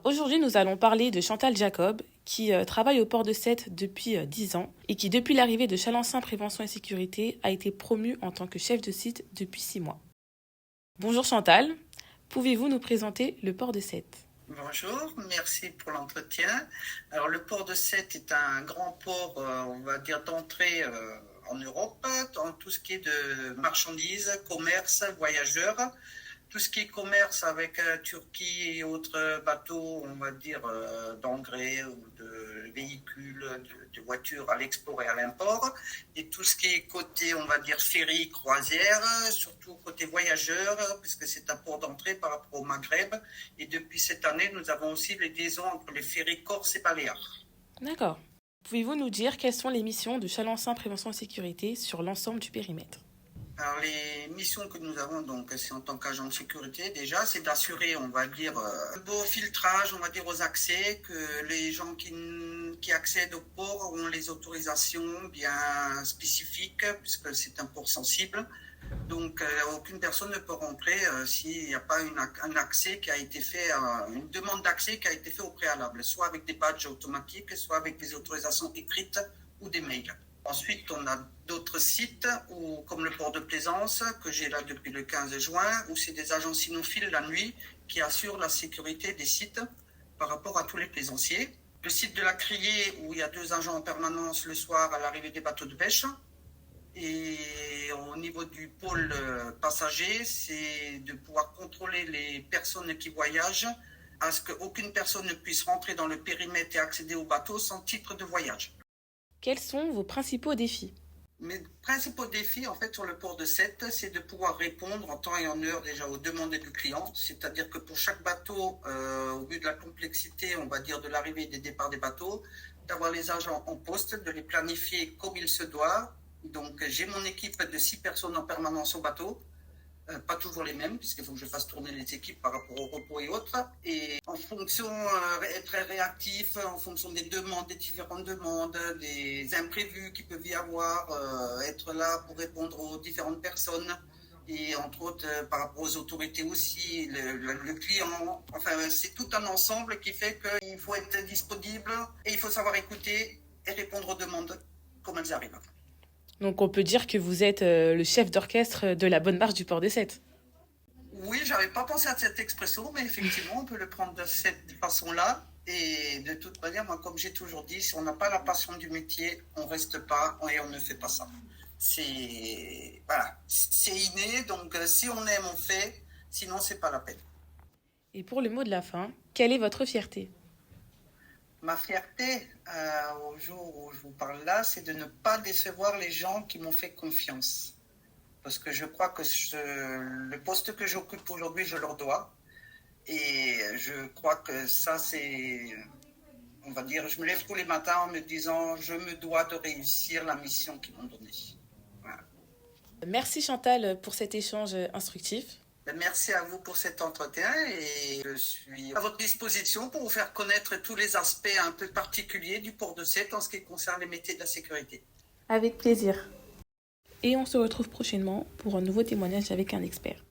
Aujourd'hui, nous allons parler de Chantal Jacob, qui travaille au port de Sète depuis 10 ans et qui, depuis l'arrivée de Chalencin Prévention et Sécurité, a été promue en tant que chef de site depuis 6 mois. Bonjour Chantal, pouvez-vous nous présenter le port de Sète ? Bonjour, merci pour l'entretien. Alors le port de Sète est un grand port, on va dire, d'entrée en Europe, dans tout ce qui est de marchandises, commerce, voyageurs. Tout ce qui est commerce avec Turquie et autres bateaux, on va dire, d'engrais ou de véhicules, de voitures à l'export et à l'import. Et tout ce qui est côté, on va dire, ferry, croisière, surtout côté voyageurs, puisque c'est un port d'entrée par rapport au Maghreb. Et depuis cette année, nous avons aussi les liaisons entre les ferries Corse et Baléares. D'accord. Pouvez-vous nous dire quelles sont les missions de Chalencin Prévention et Sécurité sur l'ensemble du périmètre ? Alors les missions que nous avons, donc c'est en tant qu'agent de sécurité déjà, c'est d'assurer, on va dire, un beau filtrage, on va dire, aux accès, que les gens qui accèdent au port ont les autorisations bien spécifiques, puisque c'est un port sensible. Donc aucune personne ne peut rentrer s'il n'y a pas un accès qui a été fait, une demande d'accès qui a été faite au préalable, soit avec des badges automatiques, soit avec des autorisations écrites ou des mails. Ensuite, on a d'autres sites, comme le port de Plaisance, que j'ai là depuis le 15 juin, où c'est des agents cynophiles la nuit qui assurent la sécurité des sites par rapport à tous les plaisanciers. Le site de la Criée, où il y a 2 agents en permanence le soir à l'arrivée des bateaux de pêche. Et au niveau du pôle passager, c'est de pouvoir contrôler les personnes qui voyagent, à ce qu'aucune personne ne puisse rentrer dans le périmètre et accéder au bateau sans titre de voyage. Quels sont vos principaux défis ? Mes principaux défis, en fait, sur le port de Sète, c'est de pouvoir répondre en temps et en heure déjà aux demandes du client. C'est-à-dire que pour chaque bateau, au vu de la complexité, on va dire, de l'arrivée et des départs des bateaux, d'avoir les agents en poste, de les planifier comme il se doit. Donc, j'ai mon équipe de 6 personnes en permanence au bateau. Pas toujours les mêmes, puisqu'il faut que je fasse tourner les équipes par rapport au repos et autres. Et en fonction, être très réactif, en fonction des demandes, des différentes demandes, des imprévus qu'il peut y avoir, être là pour répondre aux différentes personnes. Et entre autres, par rapport aux autorités aussi, le client. Enfin, c'est tout un ensemble qui fait qu'il faut être disponible et il faut savoir écouter et répondre aux demandes comme elles arrivent. Donc on peut dire que vous êtes le chef d'orchestre de la bonne marche du port de Sète. Oui, j'avais pas pensé à cette expression, mais effectivement, on peut le prendre de cette façon-là. Et de toute manière, moi, comme j'ai toujours dit, si on n'a pas la passion du métier, on reste pas et on ne fait pas ça. C'est voilà, c'est inné. Donc, si on aime, on fait. Sinon, c'est pas la peine. Et pour le mot de la fin, quelle est votre fierté ? Ma fierté, au jour où je vous parle là, c'est de ne pas décevoir les gens qui m'ont fait confiance. Parce que je crois que le poste que j'occupe aujourd'hui, je leur dois. Et je crois que ça, c'est, on va dire, je me lève tous les matins en me disant, je me dois de réussir la mission qu'ils m'ont donnée. Voilà. Merci Chantal pour cet échange instructif. Merci à vous pour cet entretien et je suis à votre disposition pour vous faire connaître tous les aspects un peu particuliers du port de Sète en ce qui concerne les métiers de la sécurité. Avec plaisir. Et on se retrouve prochainement pour un nouveau témoignage avec un expert.